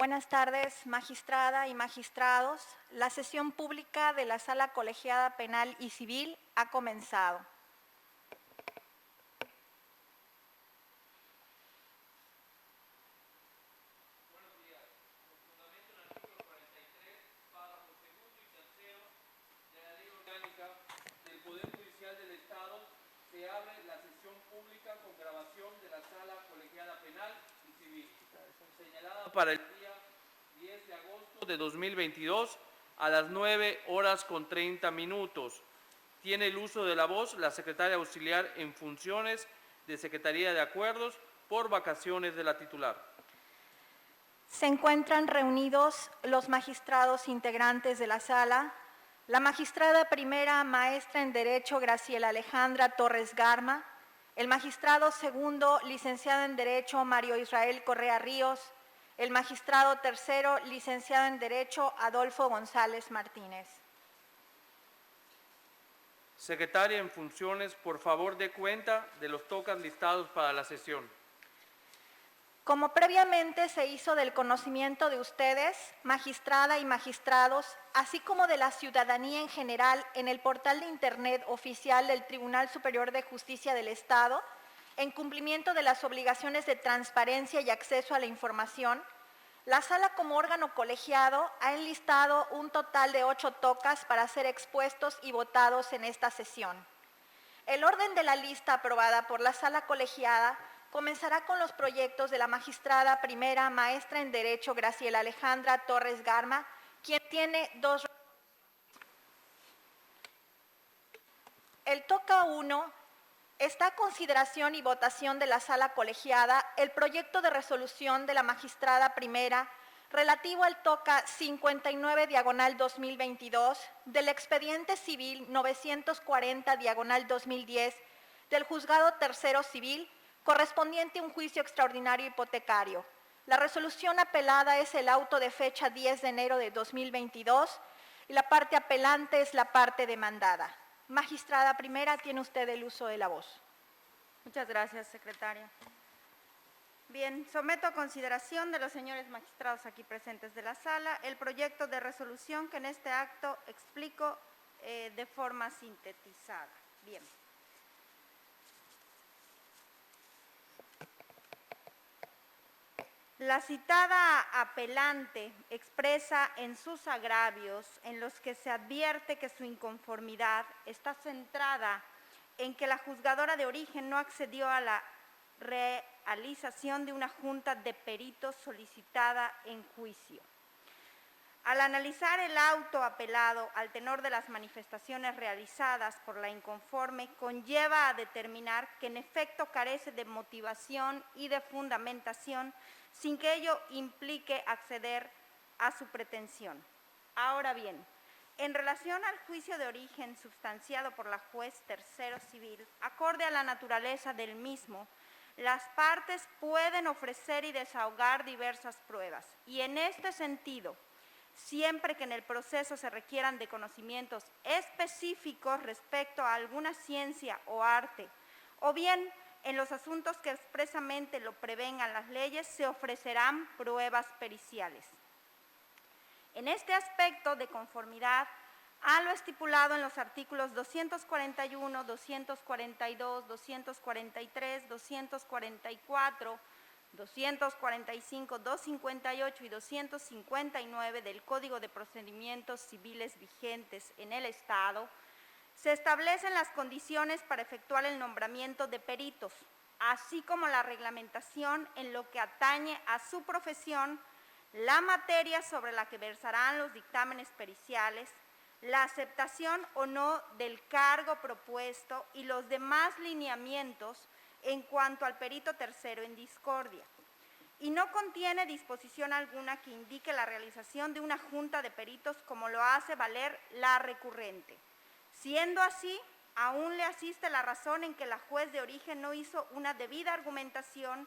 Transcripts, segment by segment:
Buenas tardes, magistrada y magistrados. La sesión pública de la Sala Colegiada Penal y Civil ha comenzado. Buenos días. Con fundamento en el artículo 43, párrafos segundo y tercero de la Ley Orgánica del Poder Judicial del Estado, se abre la sesión pública con grabación de la Sala Colegiada Penal y Civil, señalada para el día 10 de agosto de 2022 a las 9:30. Tiene el uso de la voz la secretaria auxiliar en funciones de Secretaría de Acuerdos por vacaciones de la titular. Se encuentran reunidos los magistrados integrantes de la sala, la magistrada primera maestra en Derecho Graciela Alejandra Torres Garma, el magistrado segundo licenciado en Derecho Mario Israel Correa Ríos, el magistrado tercero licenciado en Derecho Adolfo González Martínez. Secretaria en funciones, por favor dé cuenta de los tocas listados para la sesión. Como previamente se hizo del conocimiento de ustedes, magistrada y magistrados, así como de la ciudadanía en general en el portal de Internet oficial del Tribunal Superior de Justicia del Estado, en cumplimiento de las obligaciones de transparencia y acceso a la información, la Sala como órgano colegiado ha enlistado un total de 8 tocas para ser expuestos y votados en esta sesión. El orden de la lista aprobada por la Sala colegiada comenzará con los proyectos de la magistrada primera maestra en Derecho Graciela Alejandra Torres Garma, quien tiene 2. El toca 1 está a consideración y votación de la Sala colegiada el proyecto de resolución de la magistrada primera relativo al toca 59/2022 del expediente civil 940/2010 del juzgado tercero civil correspondiente a un juicio extraordinario hipotecario. La resolución apelada es el auto de fecha 10 de enero de 2022 y la parte apelante es la parte demandada. Magistrada primera, tiene usted el uso de la voz. Muchas gracias, secretaria. Bien, someto a consideración de los señores magistrados aquí presentes de la sala el proyecto de resolución que en este acto explico de forma sintetizada. Bien. La citada apelante expresa en sus agravios, en los que se advierte que su inconformidad está centrada en que la juzgadora de origen no accedió a la realización de una junta de peritos solicitada en juicio. Al analizar el auto apelado al tenor de las manifestaciones realizadas por la inconforme, conlleva a determinar que en efecto carece de motivación y de fundamentación, sin que ello implique acceder a su pretensión. Ahora bien, en relación al juicio de origen substanciado por la juez tercero civil, acorde a la naturaleza del mismo, las partes pueden ofrecer y desahogar diversas pruebas, y en este sentido, siempre que en el proceso se requieran de conocimientos específicos respecto a alguna ciencia o arte, o bien en los asuntos que expresamente lo prevengan las leyes, se ofrecerán pruebas periciales. En este aspecto de conformidad a lo estipulado en los artículos 241, 242, 243, 244, 245, 258 y 259 del Código de Procedimientos Civiles vigentes en el Estado, se establecen las condiciones para efectuar el nombramiento de peritos, así como la reglamentación en lo que atañe a su profesión, la materia sobre la que versarán los dictámenes periciales, la aceptación o no del cargo propuesto y los demás lineamientos en cuanto al perito tercero en discordia, y no contiene disposición alguna que indique la realización de una junta de peritos como lo hace valer la recurrente. Siendo así, aún le asiste la razón en que la juez de origen no hizo una debida argumentación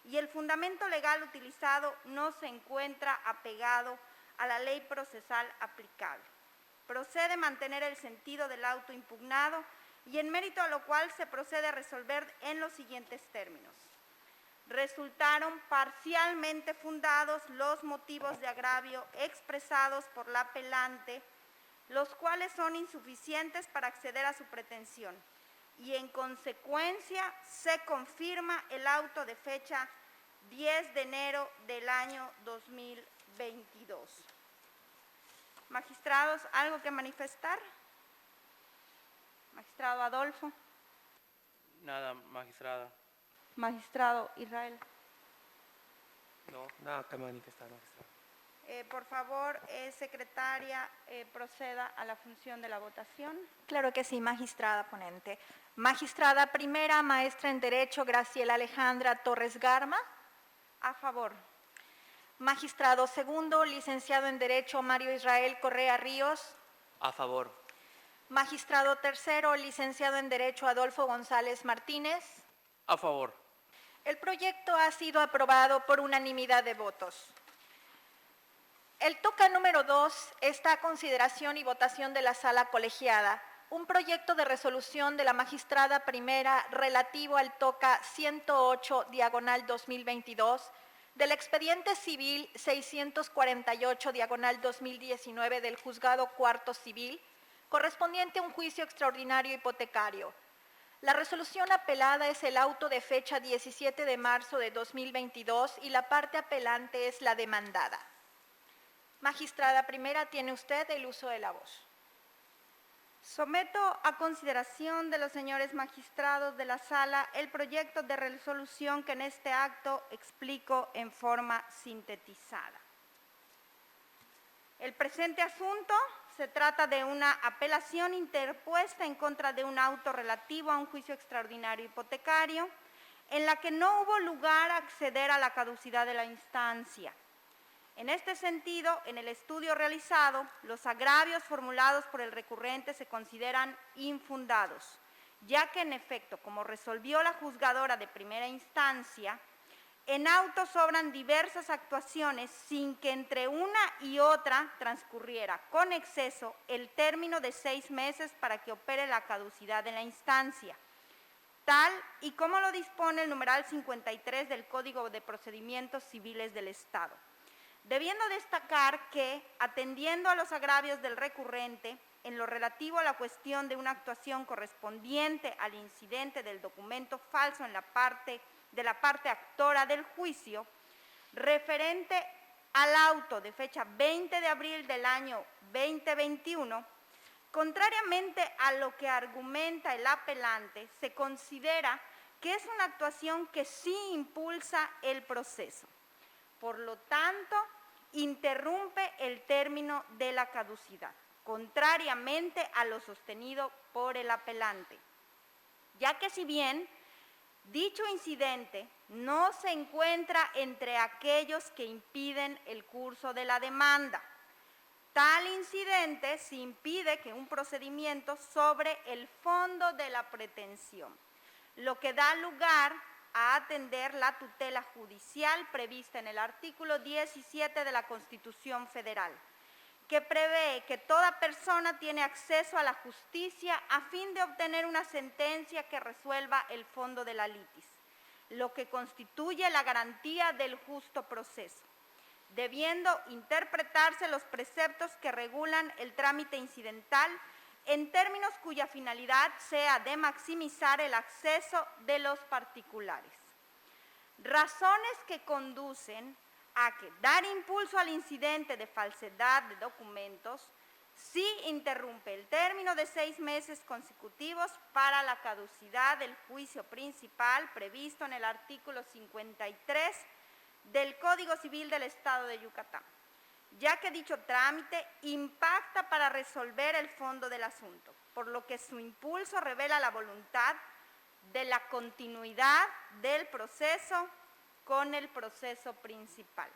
y el fundamento legal utilizado no se encuentra apegado a la ley procesal aplicable. Procede mantener el sentido del auto impugnado y en mérito a lo cual se procede a resolver en los siguientes términos. resultaron parcialmente fundados los motivos de agravio expresados por la apelante, los cuales son insuficientes para acceder a su pretensión, y en consecuencia se confirma el auto de fecha 10 de enero del año 2022. Magistrados, ¿algo que manifestar? Magistrado Adolfo. Nada, magistrada. Magistrado Israel. No, nada que manifestar, magistrado. Por favor, secretaria, proceda a la función de la votación. Claro que sí, magistrada ponente. Magistrada primera, maestra en Derecho, Graciela Alejandra Torres Garma. A favor. Magistrado segundo, licenciado en Derecho, Mario Israel Correa Ríos. A favor. Magistrado tercero, licenciado en Derecho, Adolfo González Martínez. A favor. El proyecto ha sido aprobado por unanimidad de votos. El toca número 2 está a consideración y votación de la sala colegiada. Un proyecto de resolución de la magistrada primera relativo al toca 108/2022 del expediente civil 648/2019 del juzgado cuarto civil, correspondiente a un juicio extraordinario hipotecario. La resolución apelada es el auto de fecha 17 de marzo de 2022 y la parte apelante es la demandada. Magistrada primera, tiene usted el uso de la voz. Someto a consideración de los señores magistrados de la sala el proyecto de resolución que en este acto explico en forma sintetizada. El presente asunto se trata de una apelación interpuesta en contra de un auto relativo a un juicio extraordinario hipotecario en la que no hubo lugar a acceder a la caducidad de la instancia. En este sentido, en el estudio realizado, los agravios formulados por el recurrente se consideran infundados, ya que en efecto, como resolvió la juzgadora de primera instancia, en auto sobran diversas actuaciones sin que entre una y otra transcurriera con exceso el término de 6 meses para que opere la caducidad de la instancia, tal y como lo dispone el numeral 53 del Código de Procedimientos Civiles del Estado. Debiendo destacar que, atendiendo a los agravios del recurrente, en lo relativo a la cuestión de una actuación correspondiente al incidente del documento falso de la parte actora del juicio, referente al auto de fecha 20 de abril del año 2021, contrariamente a lo que argumenta el apelante, se considera que es una actuación que sí impulsa el proceso. Por lo tanto, interrumpe el término de la caducidad, contrariamente a lo sostenido por el apelante, ya que si bien dicho incidente no se encuentra entre aquellos que impiden el curso de la demanda, tal incidente se impide que un procedimiento sobre el fondo de la pretensión, lo que da lugar a atender la tutela judicial prevista en el artículo 17 de la Constitución Federal, que prevé que toda persona tiene acceso a la justicia a fin de obtener una sentencia que resuelva el fondo de la litis, lo que constituye la garantía del justo proceso, debiendo interpretarse los preceptos que regulan el trámite incidental en términos cuya finalidad sea de maximizar el acceso de los particulares. Razones que conducen a que dar impulso al incidente de falsedad de documentos sí interrumpe el término de 6 meses consecutivos para la caducidad del juicio principal previsto en el artículo 53 del Código Civil del Estado de Yucatán, ya que dicho trámite impacta para resolver el fondo del asunto, por lo que su impulso revela la voluntad de la continuidad del proceso con el proceso principal.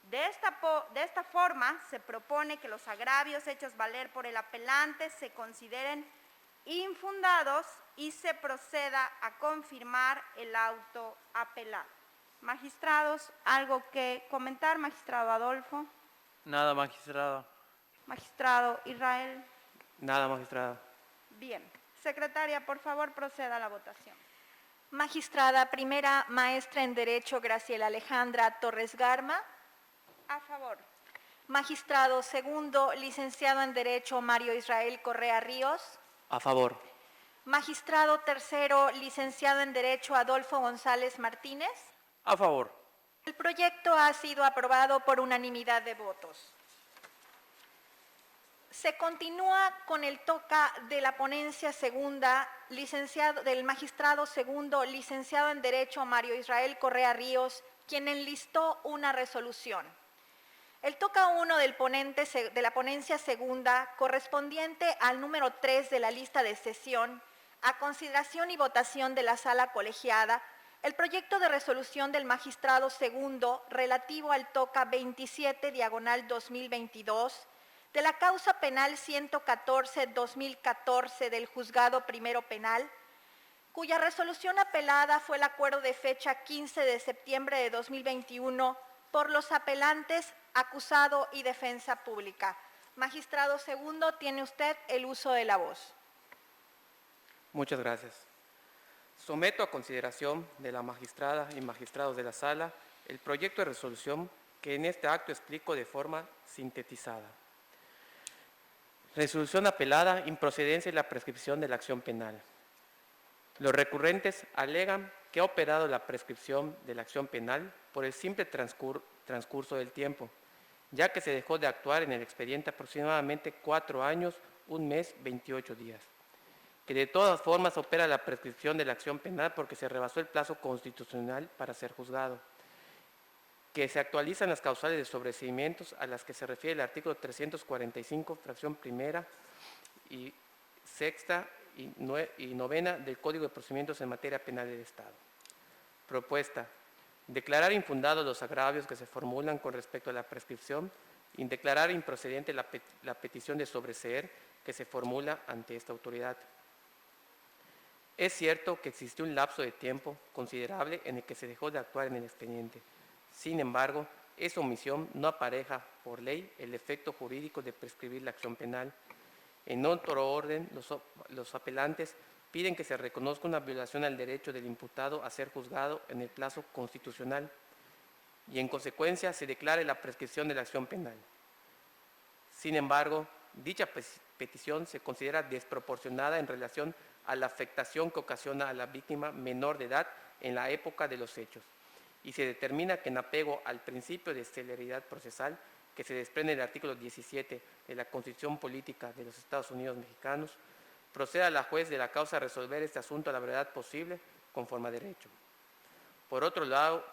De esta forma, se propone que los agravios hechos valer por el apelante se consideren infundados y se proceda a confirmar el auto apelado. Magistrados, ¿algo que comentar? Magistrado Adolfo. Nada, magistrada. Magistrado Israel. Nada, magistrada. Bien. Secretaria, por favor, proceda a la votación. Magistrada primera, maestra en Derecho Graciela Alejandra Torres Garma. A favor. Magistrado segundo, licenciado en Derecho Mario Israel Correa Ríos. A favor. Magistrado tercero, licenciado en Derecho Adolfo González Martínez. A favor. El proyecto ha sido aprobado por unanimidad de votos. Se continúa con el toca de la ponencia segunda, del magistrado segundo, licenciado en Derecho Mario Israel Correa Ríos, quien enlistó una resolución. El toca 1 del ponente de la ponencia segunda, correspondiente al número 3 de la lista de sesión, a consideración y votación de la sala colegiada, el proyecto de resolución del magistrado segundo relativo al toca 27/2022 de la causa penal 114/2014 del Juzgado Primero Penal, cuya resolución apelada fue el acuerdo de fecha 15 de septiembre de 2021 por los apelantes, acusado y defensa pública. Magistrado segundo, tiene usted el uso de la voz. Muchas gracias. Someto a consideración de la magistrada y magistrados de la sala el proyecto de resolución que en este acto explico de forma sintetizada. Resolución apelada, improcedencia y la prescripción de la acción penal. Los recurrentes alegan que ha operado la prescripción de la acción penal por el simple transcurso del tiempo, ya que se dejó de actuar en el expediente aproximadamente 4 años, 1 mes, 28 días. Que de todas formas opera la prescripción de la acción penal porque se rebasó el plazo constitucional para ser juzgado. Que se actualizan las causales de sobreseimientos a las que se refiere el artículo 345, fracción primera y sexta y novena del Código de Procedimientos en materia penal del Estado. Propuesta: declarar infundados los agravios que se formulan con respecto a la prescripción y declarar improcedente la petición de sobreseer que se formula ante esta autoridad. Es cierto que existió un lapso de tiempo considerable en el que se dejó de actuar en el expediente. Sin embargo, esa omisión no apareja por ley el efecto jurídico de prescribir la acción penal. En otro orden, los apelantes piden que se reconozca una violación al derecho del imputado a ser juzgado en el plazo constitucional y, en consecuencia, se declare la prescripción de la acción penal. Sin embargo, dicha petición se considera desproporcionada en relación a la afectación que ocasiona a la víctima menor de edad en la época de los hechos, y se determina que en apego al principio de celeridad procesal que se desprende del artículo 17 de la Constitución Política de los Estados Unidos Mexicanos, proceda la juez de la causa a resolver este asunto a la brevedad posible conforme a derecho. Por otro lado,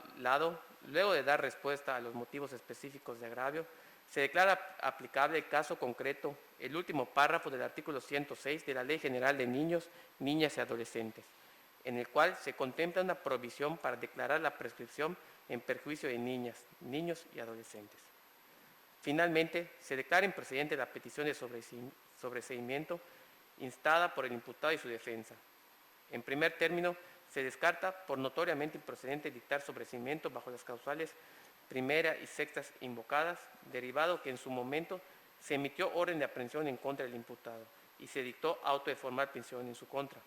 luego de dar respuesta a los motivos específicos de agravio, se declara aplicable el caso concreto el último párrafo del artículo 106 de la Ley General de Niños, Niñas y Adolescentes, en el cual se contempla una provisión para declarar la prescripción en perjuicio de niñas, niños y adolescentes. Finalmente, se declara improcedente la petición de sobreseimiento instada por el imputado y su defensa. En primer término, se descarta por notoriamente improcedente dictar sobreseimiento bajo las causales primera y sextas invocadas, derivado que en su momento se emitió orden de aprehensión en contra del imputado y se dictó auto de formal prisión en su contra,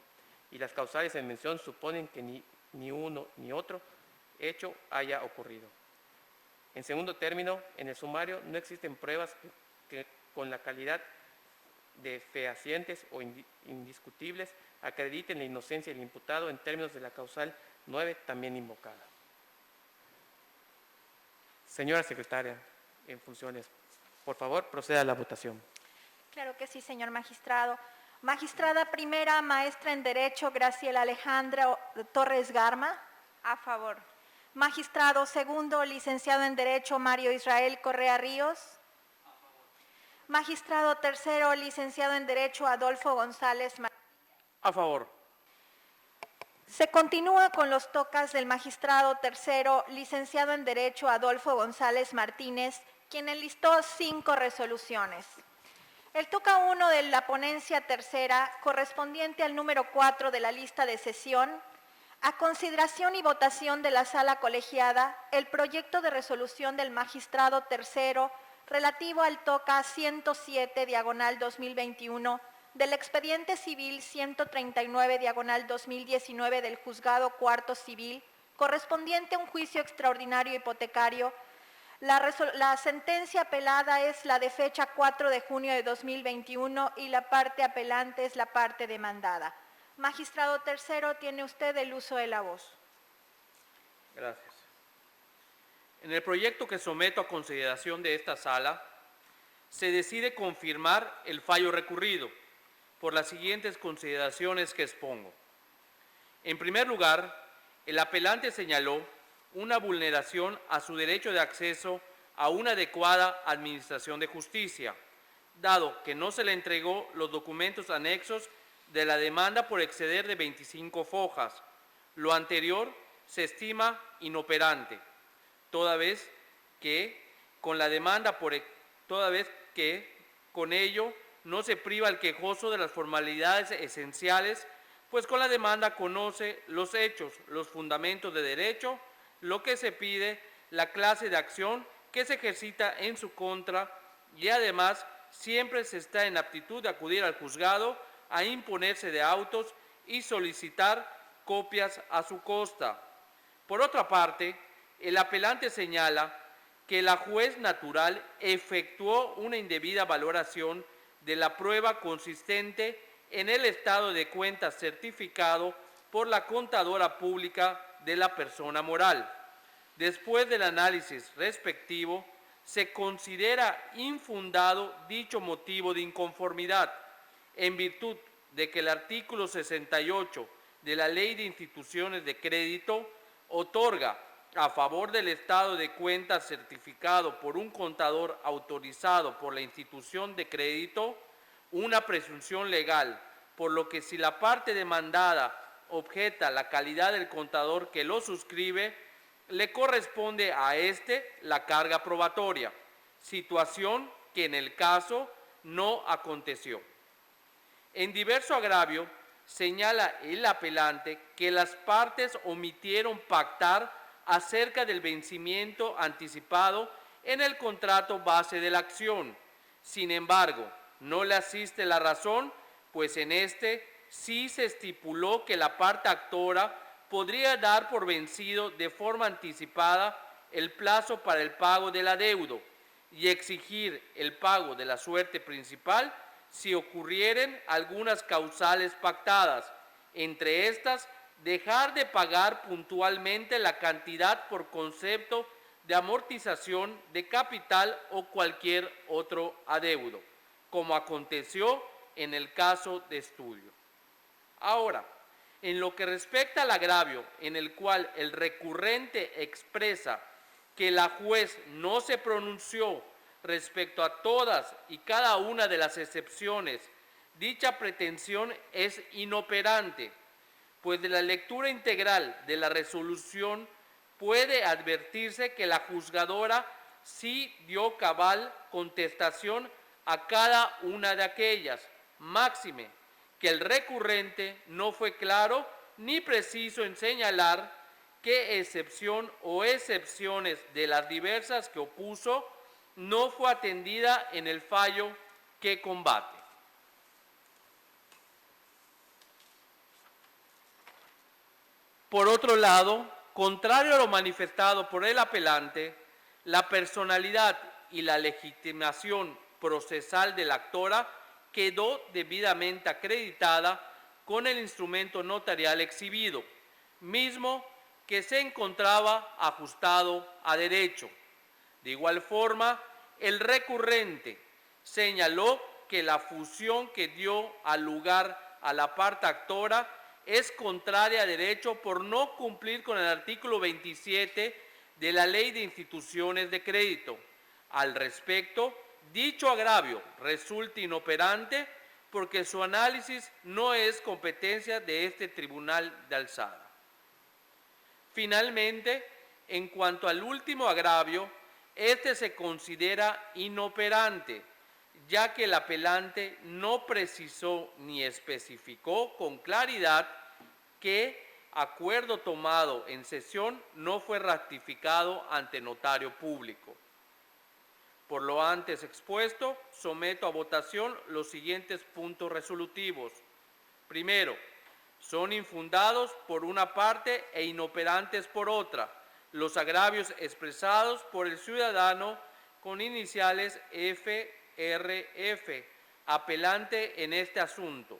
y las causales en mención suponen que ni uno ni otro hecho haya ocurrido. En segundo término, en el sumario no existen pruebas que con la calidad de fehacientes o indiscutibles acrediten la inocencia del imputado en términos de la causal 9 también invocada. Señora secretaria en funciones, por favor, proceda a la votación. Claro que sí, señor magistrado. Magistrada primera, maestra en Derecho Graciela Alejandra Torres Garma. A favor. Magistrado segundo, licenciado en Derecho Mario Israel Correa Ríos. A favor. Magistrado tercero, licenciado en Derecho Adolfo González Martínez. A favor. Se continúa con los tocas del magistrado tercero, licenciado en Derecho Adolfo González Martínez, quien enlistó 5 resoluciones. El toca 1 de la ponencia tercera, correspondiente al número 4 de la lista de sesión, a consideración y votación de la sala colegiada, el proyecto de resolución del magistrado tercero relativo al toca 107/2021 del expediente civil 139/2019 del Juzgado Cuarto Civil, correspondiente a un juicio extraordinario hipotecario. La sentencia apelada es la de fecha 4 de junio de 2021 y la parte apelante es la parte demandada. Magistrado tercero, tiene usted el uso de la voz. Gracias. En el proyecto que someto a consideración de esta sala, se decide confirmar el fallo recurrido por las siguientes consideraciones que expongo. En primer lugar, el apelante señaló una vulneración a su derecho de acceso a una adecuada administración de justicia, dado que no se le entregó los documentos anexos de la demanda por exceder de 25 fojas. Lo anterior se estima inoperante, toda vez que con ello no se priva al quejoso de las formalidades esenciales, pues con la demanda conoce los hechos, los fundamentos de derecho, lo que se pide, la clase de acción que se ejercita en su contra y además siempre se está en aptitud de acudir al juzgado a imponerse de autos y solicitar copias a su costa. Por otra parte, el apelante señala que la juez natural efectuó una indebida valoración de la prueba consistente en el estado de cuentas certificado por la contadora pública de la persona moral. Después del análisis respectivo, se considera infundado dicho motivo de inconformidad, en virtud de que el artículo 68 de la Ley de Instituciones de Crédito otorga a favor del estado de cuentas certificado por un contador autorizado por la institución de crédito una presunción legal, por lo que si la parte demandada objeta la calidad del contador que lo suscribe, le corresponde a éste la carga probatoria, situación que en el caso no aconteció. En diverso agravio, señala el apelante que las partes omitieron pactar acerca del vencimiento anticipado en el contrato base de la acción. Sin embargo, no le asiste la razón, pues en este sí se estipuló que la parte actora podría dar por vencido de forma anticipada el plazo para el pago del adeudo y exigir el pago de la suerte principal si ocurrieren algunas causales pactadas, entre estas dejar de pagar puntualmente la cantidad por concepto de amortización de capital o cualquier otro adeudo, como aconteció en el caso de estudio. Ahora, en lo que respecta al agravio en el cual el recurrente expresa que la juez no se pronunció respecto a todas y cada una de las excepciones, dicha pretensión es inoperante, pues de la lectura integral de la resolución puede advertirse que la juzgadora sí dio cabal contestación a cada una de aquellas, máxime que el recurrente no fue claro ni preciso en señalar qué excepción o excepciones de las diversas que opuso no fue atendida en el fallo que combate. Por otro lado, contrario a lo manifestado por el apelante, la personalidad y la legitimación procesal de la actora quedó debidamente acreditada con el instrumento notarial exhibido, mismo que se encontraba ajustado a derecho. De igual forma, el recurrente señaló que la fusión que dio al lugar a la parte actora es contraria a derecho por no cumplir con el artículo 27 de la Ley de Instituciones de Crédito. Al respecto, dicho agravio resulta inoperante porque su análisis no es competencia de este tribunal de alzada. Finalmente, en cuanto al último agravio, este se considera inoperante, ya que el apelante no precisó ni especificó con claridad que acuerdo tomado en sesión no fue ratificado ante notario público. Por lo antes expuesto, someto a votación los siguientes puntos resolutivos. Primero, son infundados por una parte e inoperantes por otra los agravios expresados por el ciudadano con iniciales FRF, apelante en este asunto.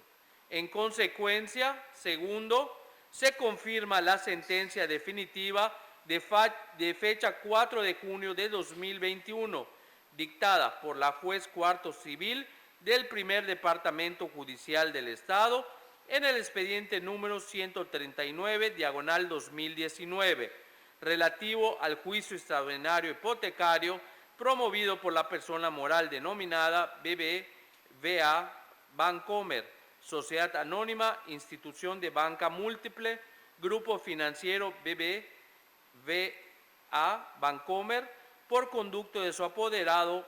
En consecuencia, segundo, se confirma la sentencia definitiva de fecha 4 de junio de 2021, dictada por la juez cuarto civil del primer Departamento Judicial del Estado en el expediente número 139/2019, relativo al juicio extraordinario hipotecario promovido por la persona moral denominada BBVA Bancomer, Sociedad Anónima, Institución de Banca Múltiple, Grupo Financiero BBVA Bancomer, por conducto de su apoderado,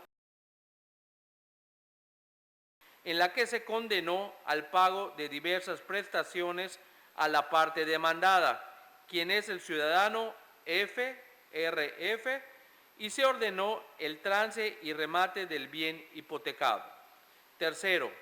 en la que se condenó al pago de diversas prestaciones a la parte demandada, quien es el ciudadano FRF, y se ordenó el trance y remate del bien hipotecado. Tercero,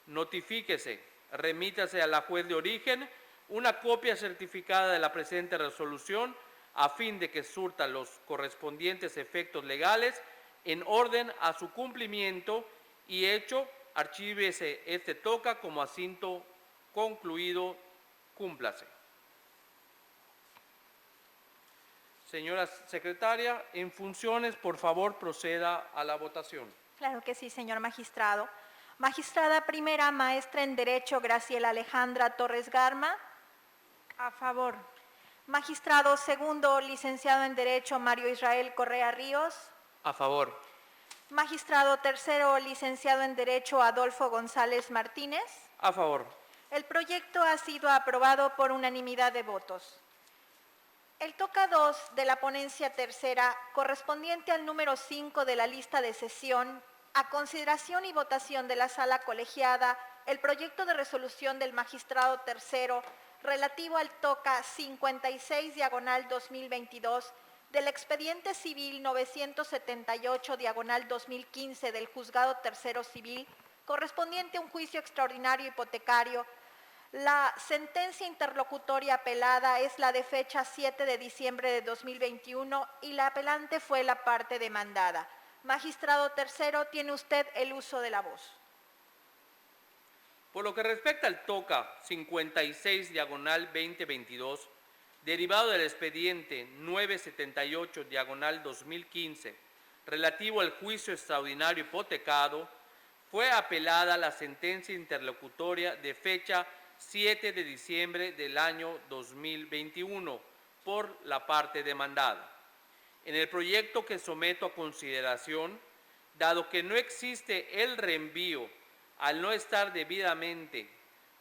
notifíquese, remítase a la juez de origen una copia certificada de la presente resolución a fin de que surta los correspondientes efectos legales en orden a su cumplimiento y hecho, archívese este toca como asunto concluido, cúmplase. Señora secretaria, en funciones, por favor, proceda a la votación. Claro que sí, señor magistrado. Magistrada primera, maestra en Derecho, Graciela Alejandra Torres Garma. A favor. Magistrado segundo, licenciado en Derecho, Mario Israel Correa Ríos. A favor. Magistrado tercero, licenciado en Derecho, Adolfo González Martínez. A favor. El proyecto ha sido aprobado por unanimidad de votos. El toca 2 de la ponencia tercera, correspondiente al número 5 de la lista de sesión, a consideración y votación de la sala colegiada, el proyecto de resolución del magistrado tercero relativo al toca 56/2022 del expediente civil 978/2015 del juzgado tercero civil, correspondiente a un juicio extraordinario hipotecario. La sentencia interlocutoria apelada es la de fecha 7 de diciembre de 2021 y la apelante fue la parte demandada. Magistrado tercero, tiene usted el uso de la voz. Por lo que respecta al toca 56/2022, derivado del expediente 978/2015, relativo al juicio extraordinario hipotecado, fue apelada la sentencia interlocutoria de fecha 7 de diciembre del año 2021 por la parte demandada. En el proyecto que someto a consideración, dado que no existe el reenvío al no estar debidamente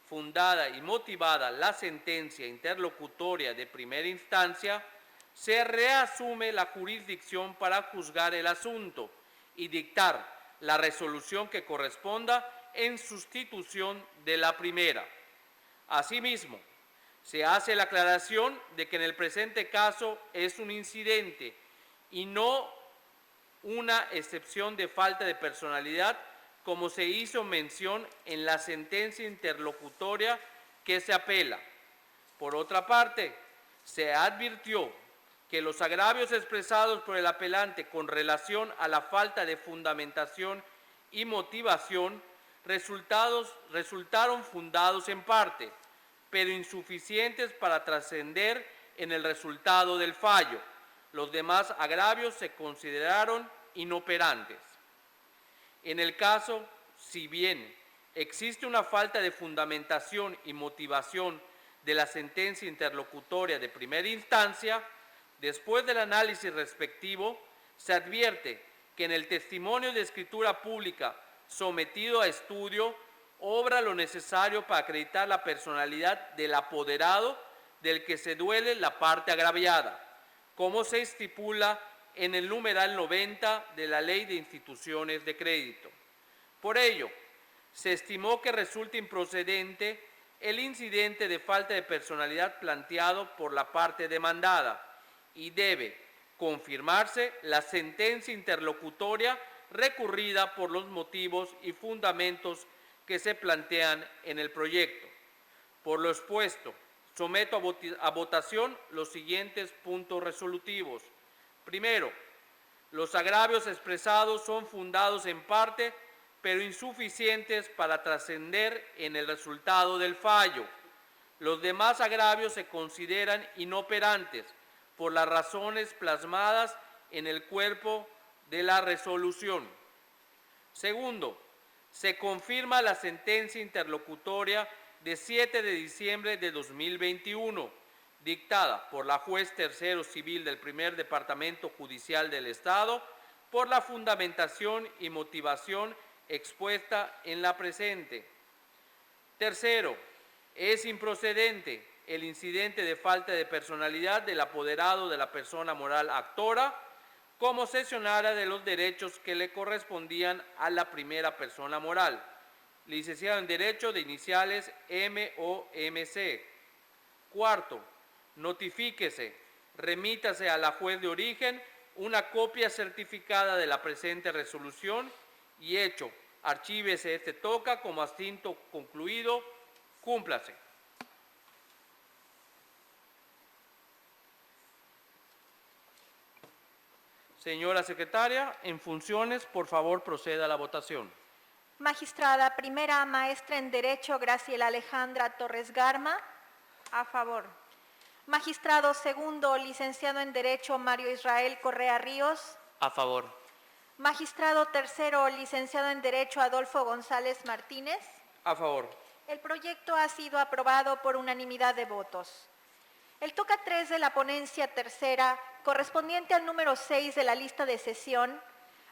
fundada y motivada la sentencia interlocutoria de primera instancia, se reasume la jurisdicción para juzgar el asunto y dictar la resolución que corresponda en sustitución de la primera. Asimismo, se hace la aclaración de que en el presente caso es un incidente y no una excepción de falta de personalidad, como se hizo mención en la sentencia interlocutoria que se apela. Por otra parte, se advirtió que los agravios expresados por el apelante con relación a la falta de fundamentación y motivación resultaron fundados en parte, pero insuficientes para trascender en el resultado del fallo. Los demás agravios se consideraron inoperantes. En el caso, si bien existe una falta de fundamentación y motivación de la sentencia interlocutoria de primera instancia, después del análisis respectivo, se advierte que en el testimonio de escritura pública sometido a estudio, obra lo necesario para acreditar la personalidad del apoderado del que se duele la parte agraviada, como se estipula en el numeral 90 de la Ley de Instituciones de Crédito. Por ello, se estimó que resulta improcedente el incidente de falta de personalidad planteado por la parte demandada y debe confirmarse la sentencia interlocutoria recurrida por los motivos y fundamentos que se plantean en el proyecto. Por lo expuesto, someto a votación los siguientes puntos resolutivos. Primero, los agravios expresados son fundados en parte, pero insuficientes para trascender en el resultado del fallo. Los demás agravios se consideran inoperantes por las razones plasmadas en el cuerpo de la resolución. Segundo, se confirma la sentencia interlocutoria de 7 de diciembre de 2021, dictada por la juez tercero civil del primer Departamento Judicial del Estado, por la fundamentación y motivación expuesta en la presente. Tercero, es improcedente el incidente de falta de personalidad del apoderado de la persona moral actora como cesionara de los derechos que le correspondían a la primera persona moral, licenciado en Derecho de iniciales MOMC. Cuarto, notifíquese, remítase a la juez de origen una copia certificada de la presente resolución y hecho, archívese este toca como asunto concluido, cúmplase. Señora secretaria, en funciones, por favor, proceda a la votación. Magistrada primera, maestra en Derecho Graciela Alejandra Torres Garma. A favor. Magistrado segundo, licenciado en Derecho Mario Israel Correa Ríos. A favor. Magistrado tercero, licenciado en Derecho Adolfo González Martínez. A favor. El proyecto ha sido aprobado por unanimidad de votos. El toca 3 de la ponencia tercera, correspondiente al número 6 de la lista de sesión,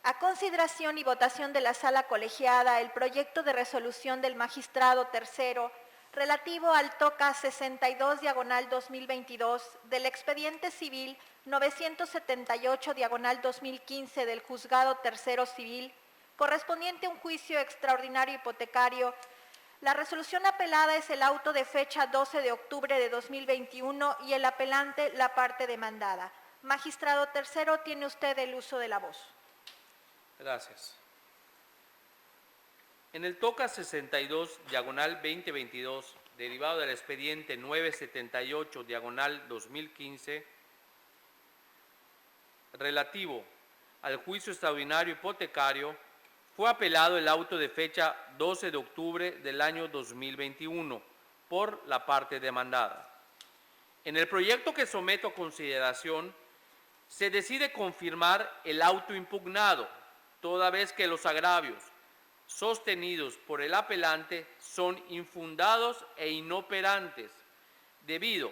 a consideración y votación de la sala colegiada, el proyecto de resolución del magistrado tercero relativo al toca 62/2022 del expediente civil 978/2015 del juzgado tercero civil, correspondiente a un juicio extraordinario hipotecario. La resolución apelada es el auto de fecha 12 de octubre de 2021 y el apelante la parte demandada. Magistrado tercero, tiene usted el uso de la voz. Gracias. En el toca 62/2022, derivado del expediente 978/2015, relativo al juicio extraordinario hipotecario, fue apelado el auto de fecha 12 de octubre del año 2021 por la parte demandada. En el proyecto que someto a consideración, se decide confirmar el auto impugnado, toda vez que los agravios sostenidos por el apelante son infundados e inoperantes, debido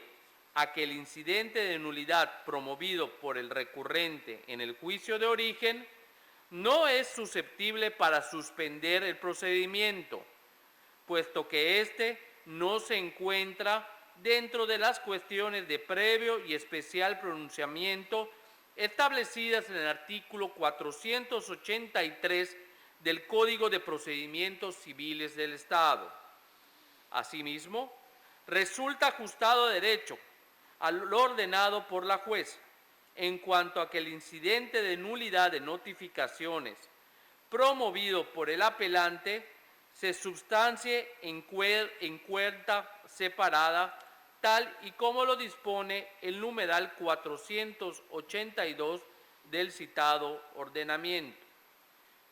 a que el incidente de nulidad promovido por el recurrente en el juicio de origen no es susceptible para suspender el procedimiento, puesto que éste no se encuentra dentro de las cuestiones de previo y especial pronunciamiento establecidas en el artículo 483 del Código de Procedimientos Civiles del Estado. Asimismo, resulta ajustado a derecho a lo ordenado por la juez, en cuanto a que el incidente de nulidad de notificaciones promovido por el apelante se substancie en cuerda separada, tal y como lo dispone el numeral 482 del citado ordenamiento.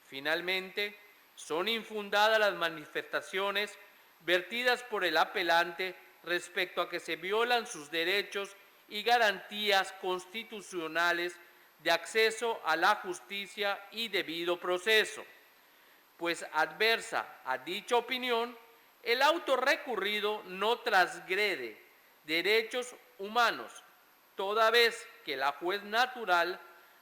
Finalmente, son infundadas las manifestaciones vertidas por el apelante respecto a que se violan sus derechos y garantías constitucionales de acceso a la justicia y debido proceso, pues adversa a dicha opinión, el auto recurrido no transgrede derechos humanos, toda vez que la juez natural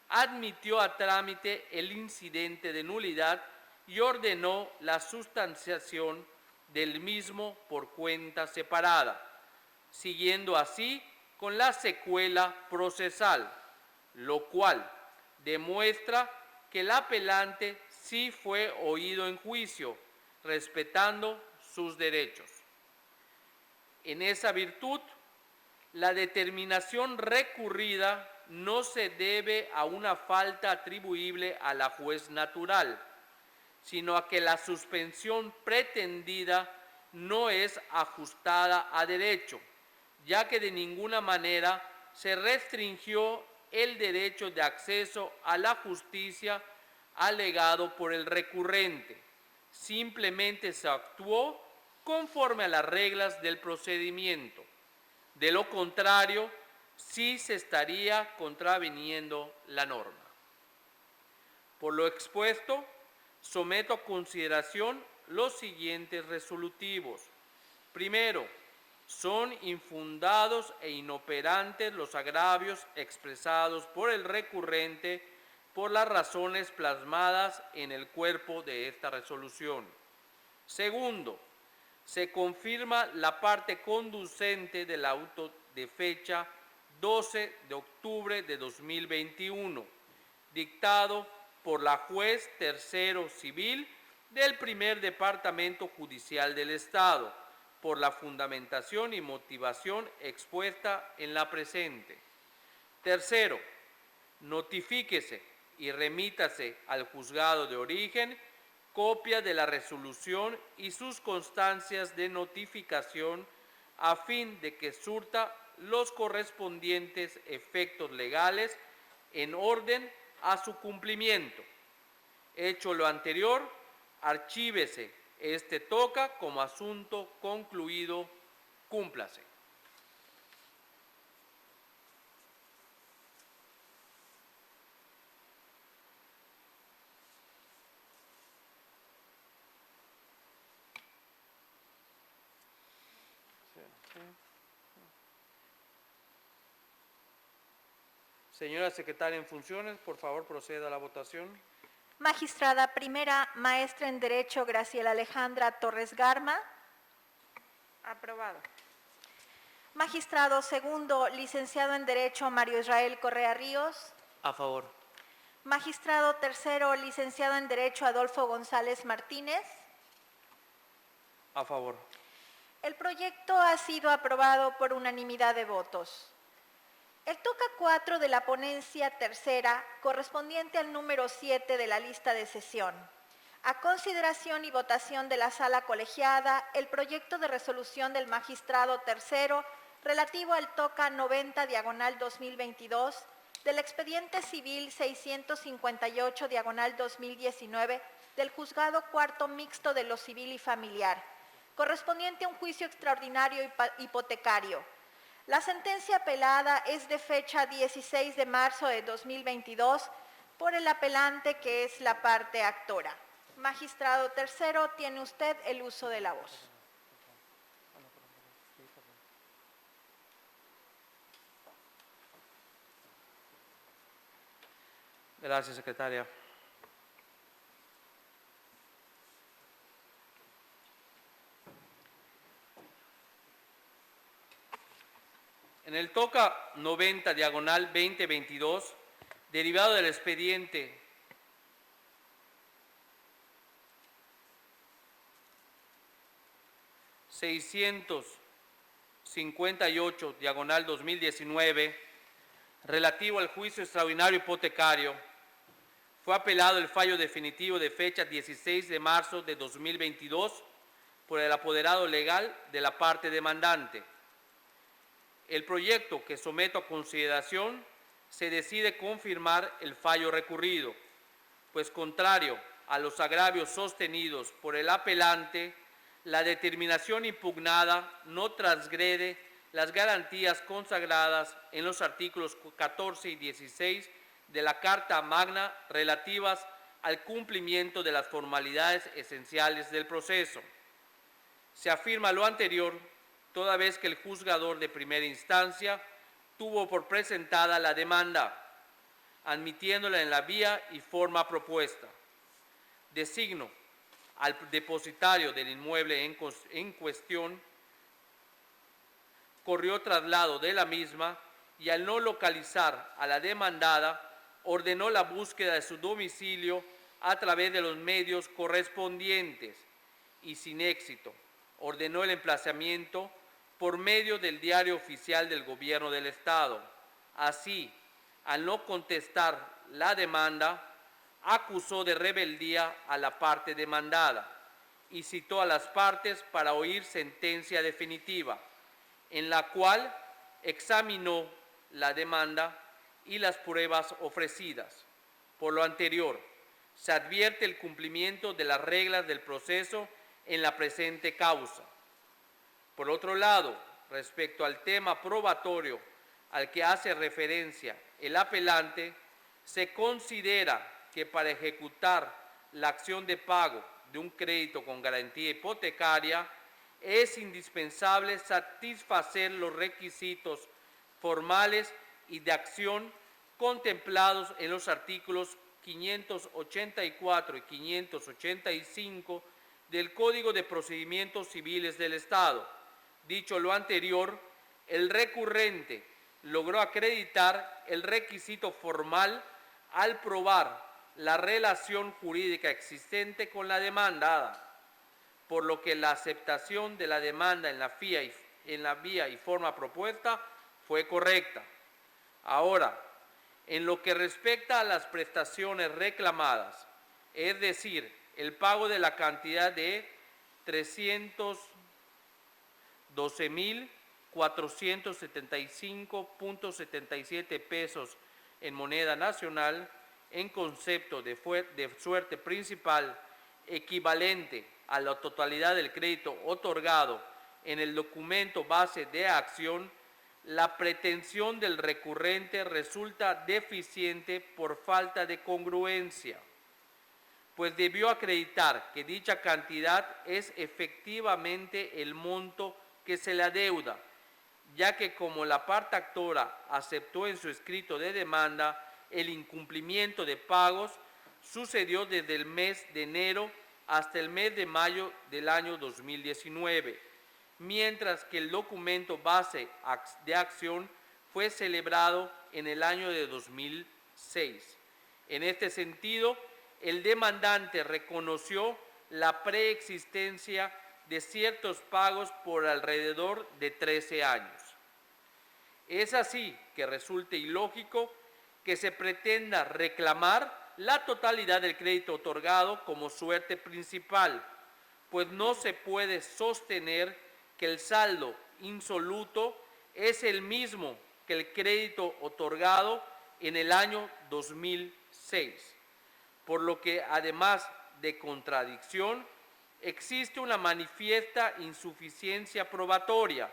admitió a trámite el incidente de nulidad y ordenó la sustanciación del mismo por cuenta separada, siguiendo así con la secuela procesal, lo cual demuestra que el apelante sí fue oído en juicio, respetando sus derechos. En esa virtud, la determinación recurrida no se debe a una falta atribuible a la juez natural, sino a que la suspensión pretendida no es ajustada a derecho, ya que de ninguna manera se restringió el derecho de acceso a la justicia alegado por el recurrente. Simplemente se actuó conforme a las reglas del procedimiento. De lo contrario, sí se estaría contraviniendo la norma. Por lo expuesto, someto a consideración los siguientes resolutivos. Primero, son infundados e inoperantes los agravios expresados por el recurrente por las razones plasmadas en el cuerpo de esta resolución. Segundo, se confirma la parte conducente del auto de fecha 12 de octubre de 2021, dictado por la juez tercero civil del primer Departamento Judicial del Estado, por la fundamentación y motivación expuesta en la presente. Tercero, notifíquese y remítase al juzgado de origen copia de la resolución y sus constancias de notificación a fin de que surta los correspondientes efectos legales en orden a su cumplimiento. Hecho lo anterior, archívese este toca como asunto concluido. Cúmplase. Señora secretaria en funciones, por favor proceda a la votación. Magistrada primera, maestra en Derecho Graciela Alejandra Torres Garma. Aprobado. Magistrado segundo, licenciado en Derecho Mario Israel Correa Ríos. A favor. Magistrado tercero, licenciado en Derecho Adolfo González Martínez. A favor. El proyecto ha sido aprobado por unanimidad de votos. El toca 4 de la ponencia tercera, correspondiente al número 7 de la lista de sesión. A consideración y votación de la sala colegiada, el proyecto de resolución del magistrado tercero relativo al toca 90/2022 del expediente civil 658/2019 del juzgado cuarto mixto de lo civil y familiar, correspondiente a un juicio extraordinario hipotecario. La sentencia apelada es de fecha 16 de marzo de 2022 por el apelante, que es la parte actora. Magistrado tercero, tiene usted el uso de la voz. Gracias, secretaria. En el toca 90/2022, derivado del expediente (658/2019), relativo al juicio extraordinario hipotecario, fue apelado el fallo definitivo de fecha 16 de marzo de 2022 por el apoderado legal de la parte demandante. El proyecto que someto a consideración se decide confirmar el fallo recurrido, pues contrario a los agravios sostenidos por el apelante, la determinación impugnada no transgrede las garantías consagradas en los artículos 14 y 16 de la Carta Magna relativas al cumplimiento de las formalidades esenciales del proceso. Se afirma lo anterior toda vez que el juzgador de primera instancia tuvo por presentada la demanda, admitiéndola en la vía y forma propuesta. Designo al depositario del inmueble en cuestión, corrió traslado de la misma y al no localizar a la demandada, ordenó la búsqueda de su domicilio a través de los medios correspondientes y sin éxito, ordenó el emplazamiento por medio del Diario Oficial del Gobierno del Estado. Así, al no contestar la demanda, acusó de rebeldía a la parte demandada y citó a las partes para oír sentencia definitiva, en la cual examinó la demanda y las pruebas ofrecidas. Por lo anterior, se advierte el cumplimiento de las reglas del proceso en la presente causa. Por otro lado, respecto al tema probatorio al que hace referencia el apelante, se considera que para ejecutar la acción de pago de un crédito con garantía hipotecaria es indispensable satisfacer los requisitos formales y de acción contemplados en los artículos 584 y 585 del Código de Procedimientos Civiles del Estado. Dicho lo anterior, el recurrente logró acreditar el requisito formal al probar la relación jurídica existente con la demandada, por lo que la aceptación de la demanda en la vía y forma propuesta fue correcta. Ahora, en lo que respecta a las prestaciones reclamadas, es decir, el pago de la cantidad de 312.475.77 pesos en moneda nacional, en concepto de suerte principal equivalente a la totalidad del crédito otorgado en el documento base de acción, la pretensión del recurrente resulta deficiente por falta de congruencia, pues debió acreditar que dicha cantidad es efectivamente el monto que se le adeuda, ya que como la parte actora aceptó en su escrito de demanda el incumplimiento de pagos, sucedió desde el mes de enero hasta el mes de mayo del año 2019, mientras que el documento base de acción fue celebrado en el año de 2006. En este sentido, el demandante reconoció la preexistencia de ciertos pagos por alrededor de 13 años. Es así que resulta ilógico que se pretenda reclamar la totalidad del crédito otorgado como suerte principal, pues no se puede sostener que el saldo insoluto es el mismo que el crédito otorgado en el año 2006, por lo que además de contradicción, existe una manifiesta insuficiencia probatoria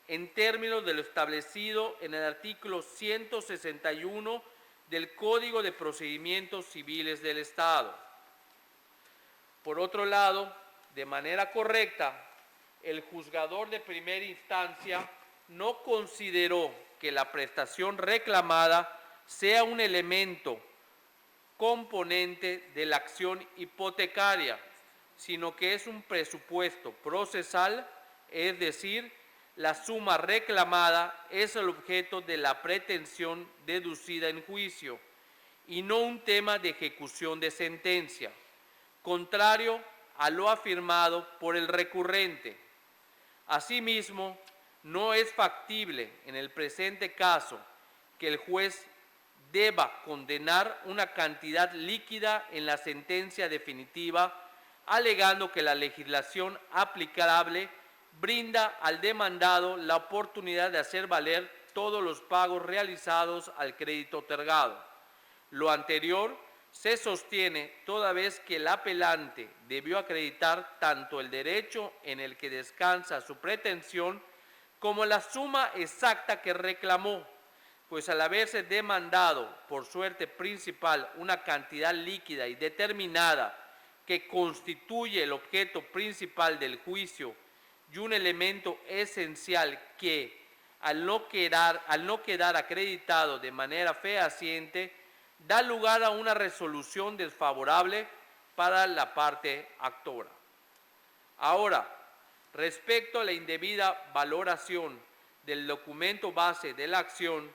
en términos de lo establecido en el artículo 161 del Código de Procedimientos Civiles del Estado. Por otro lado, de manera correcta, el juzgador de primera instancia no consideró que la prestación reclamada sea un elemento componente de la acción hipotecaria, sino que es un presupuesto procesal, es decir, la suma reclamada es el objeto de la pretensión deducida en juicio y no un tema de ejecución de sentencia, contrario a lo afirmado por el recurrente. Asimismo, no es factible en el presente caso que el juez deba condenar una cantidad líquida en la sentencia definitiva, alegando que la legislación aplicable brinda al demandado la oportunidad de hacer valer todos los pagos realizados al crédito otorgado. Lo anterior se sostiene toda vez que el apelante debió acreditar tanto el derecho en el que descansa su pretensión como la suma exacta que reclamó, pues al haberse demandado por suerte principal una cantidad líquida y determinada que constituye el objeto principal del juicio y un elemento esencial que, al no quedar acreditado de manera fehaciente, da lugar a una resolución desfavorable para la parte actora. Ahora, respecto a la indebida valoración del documento base de la acción,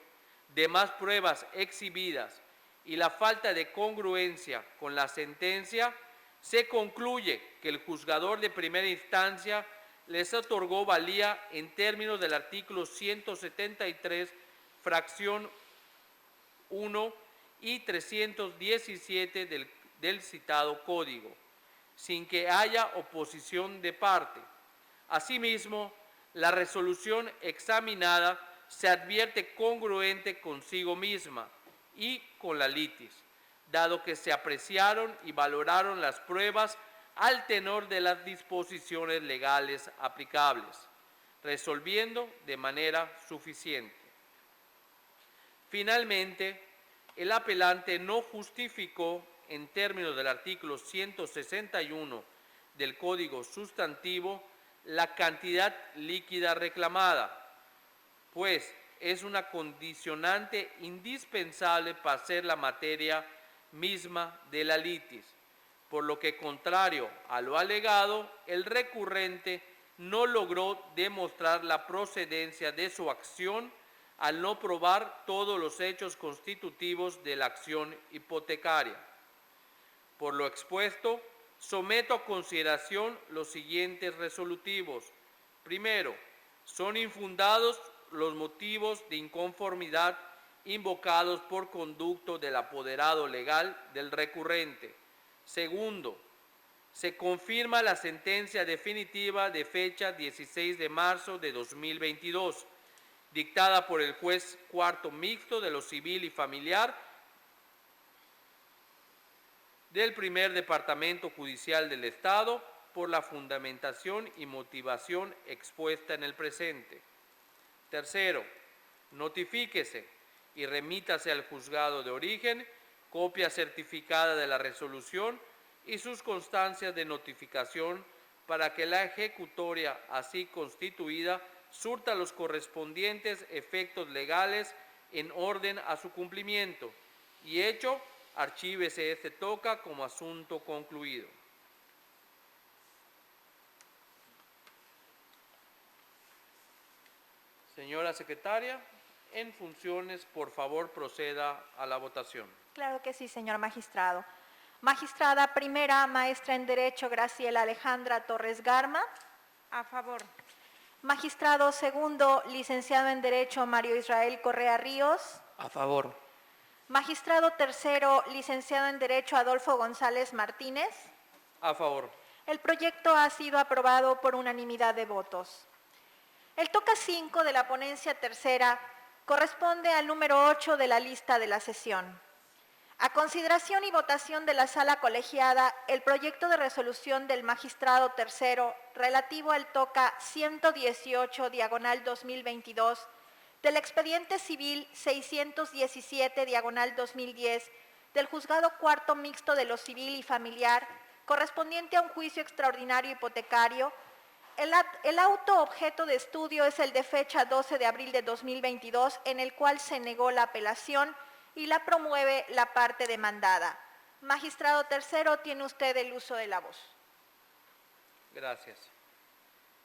demás pruebas exhibidas y la falta de congruencia con la sentencia, se concluye que el juzgador de primera instancia les otorgó valía en términos del artículo 173, fracción 1 y 317 del citado Código, sin que haya oposición de parte. Asimismo, la resolución examinada se advierte congruente consigo misma y con la litis, dado que se apreciaron y valoraron las pruebas al tenor de las disposiciones legales aplicables, resolviendo de manera suficiente. Finalmente, el apelante no justificó en términos del artículo 161 del Código Sustantivo la cantidad líquida reclamada, pues es una condicionante indispensable para hacer la materia misma de la litis, por lo que, contrario a lo alegado, el recurrente no logró demostrar la procedencia de su acción al no probar todos los hechos constitutivos de la acción hipotecaria. Por lo expuesto, someto a consideración los siguientes resolutivos. Primero, son infundados los motivos de inconformidad invocados por conducto del apoderado legal del recurrente. Segundo, se confirma la sentencia definitiva de fecha 16 de marzo de 2022, dictada por el juez cuarto mixto de lo civil y familiar del primer Departamento Judicial del Estado, por la fundamentación y motivación expuesta en el presente. Tercero, notifíquese y remítase al juzgado de origen copia certificada de la resolución y sus constancias de notificación para que la ejecutoria así constituida surta los correspondientes efectos legales en orden a su cumplimiento y hecho, archívese este toca como asunto concluido. Señora secretaria, en funciones, por favor, proceda a la votación. Claro que sí, señor magistrado. Magistrada primera, maestra en Derecho Graciela Alejandra Torres Garma. A favor. Magistrado segundo, licenciado en Derecho Mario Israel Correa Ríos. A favor. Magistrado tercero, licenciado en Derecho Adolfo González Martínez. A favor. El proyecto ha sido aprobado por unanimidad de votos. El toca 5 de la ponencia tercera corresponde al número 8 de la lista de la sesión. A consideración y votación de la sala colegiada, el proyecto de resolución del magistrado tercero relativo al toca 118/2022 del expediente civil 617/2010 del juzgado cuarto mixto de lo civil y familiar correspondiente a un juicio extraordinario hipotecario. El auto objeto de estudio es el de fecha 12 de abril de 2022, en el cual se negó la apelación y la promueve la parte demandada. Magistrado tercero, tiene usted el uso de la voz. Gracias.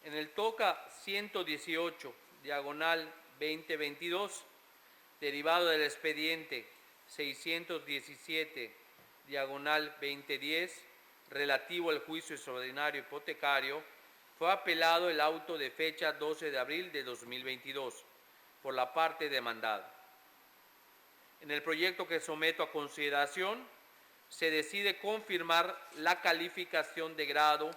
En el toca 118/2022, derivado del expediente 617/2010, relativo al juicio extraordinario hipotecario, fue apelado el auto de fecha 12 de abril de 2022 por la parte demandada. En el proyecto que someto a consideración, se decide confirmar la calificación de grado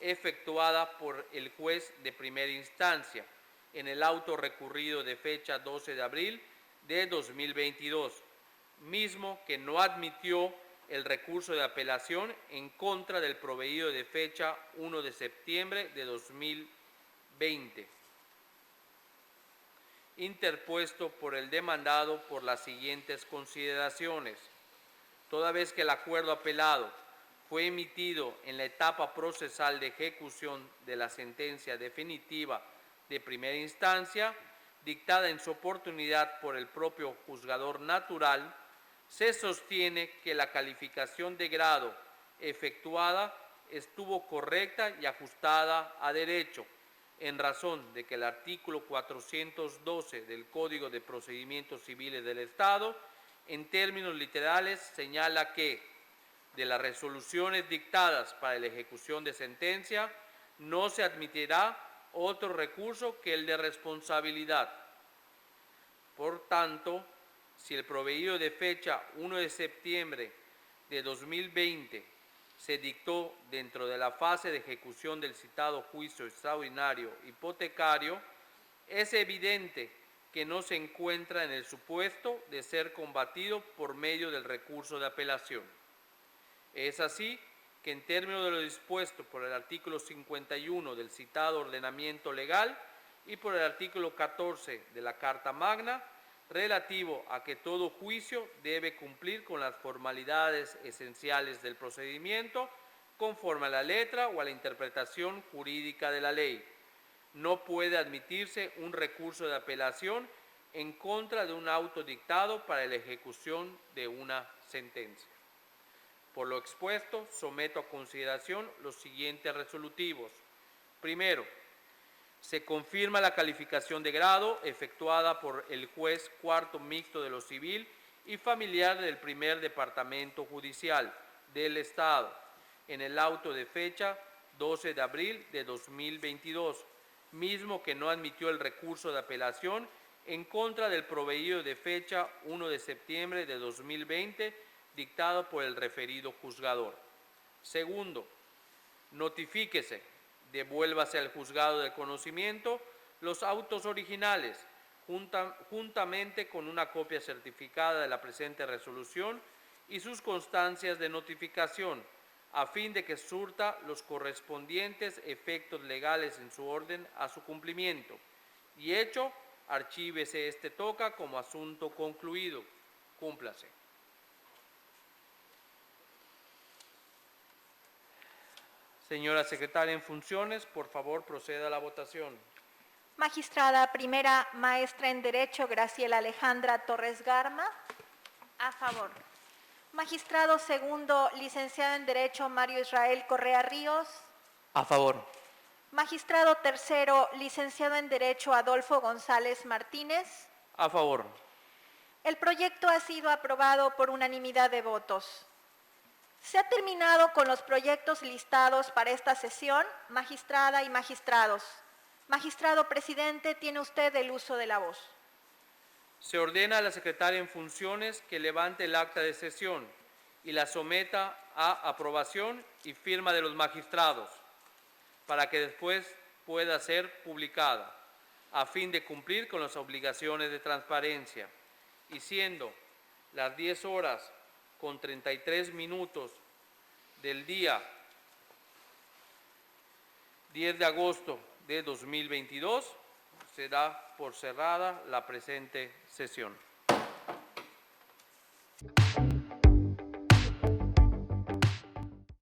efectuada por el juez de primera instancia en el auto recurrido de fecha 12 de abril de 2022, mismo que no admitió el recurso de apelación en contra del proveído de fecha 1 de septiembre de 2020, interpuesto por el demandado por las siguientes consideraciones. Toda vez que el acuerdo apelado fue emitido en la etapa procesal de ejecución de la sentencia definitiva de primera instancia, dictada en su oportunidad por el propio juzgador natural, se sostiene que la calificación de grado efectuada estuvo correcta y ajustada a derecho, en razón de que el artículo 412 del Código de Procedimientos Civiles del Estado, en términos literales, señala que de las resoluciones dictadas para la ejecución de sentencia no se admitirá otro recurso que el de responsabilidad. Por tanto, si el proveído de fecha 1 de septiembre de 2020 se dictó dentro de la fase de ejecución del citado juicio extraordinario hipotecario, es evidente que no se encuentra en el supuesto de ser combatido por medio del recurso de apelación. Es así que en términos de lo dispuesto por el artículo 51 del citado ordenamiento legal y por el artículo 14 de la Carta Magna, relativo a que todo juicio debe cumplir con las formalidades esenciales del procedimiento conforme a la letra o a la interpretación jurídica de la ley. No puede admitirse un recurso de apelación en contra de un auto dictado para la ejecución de una sentencia. Por lo expuesto, someto a consideración los siguientes resolutivos. Primero, se confirma la calificación de grado efectuada por el juez cuarto mixto de lo civil y familiar del primer departamento judicial del Estado en el auto de fecha 12 de abril de 2022, mismo que no admitió el recurso de apelación en contra del proveído de fecha 1 de septiembre de 2020 dictado por el referido juzgador. Segundo, notifíquese, devuélvase al juzgado de conocimiento los autos originales, juntamente con una copia certificada de la presente resolución y sus constancias de notificación, a fin de que surta los correspondientes efectos legales en su orden a su cumplimiento. Y hecho, archívese este toca como asunto concluido. Cúmplase. Señora secretaria en funciones, por favor, proceda a la votación. Magistrada primera, maestra en Derecho, Graciela Alejandra Torres Garma. A favor. Magistrado segundo, licenciado en Derecho, Mario Israel Correa Ríos. A favor. Magistrado tercero, licenciado en Derecho, Adolfo González Martínez. A favor. El proyecto ha sido aprobado por unanimidad de votos. Se ha terminado con los proyectos listados para esta sesión, magistrada y magistrados. Magistrado presidente, tiene usted el uso de la voz. Se ordena a la secretaria en funciones que levante el acta de sesión y la someta a aprobación y firma de los magistrados para que después pueda ser publicada a fin de cumplir con las obligaciones de transparencia. Y siendo las 10 horas con 33 minutos del día 10 de agosto de 2022, se da por cerrada la presente sesión.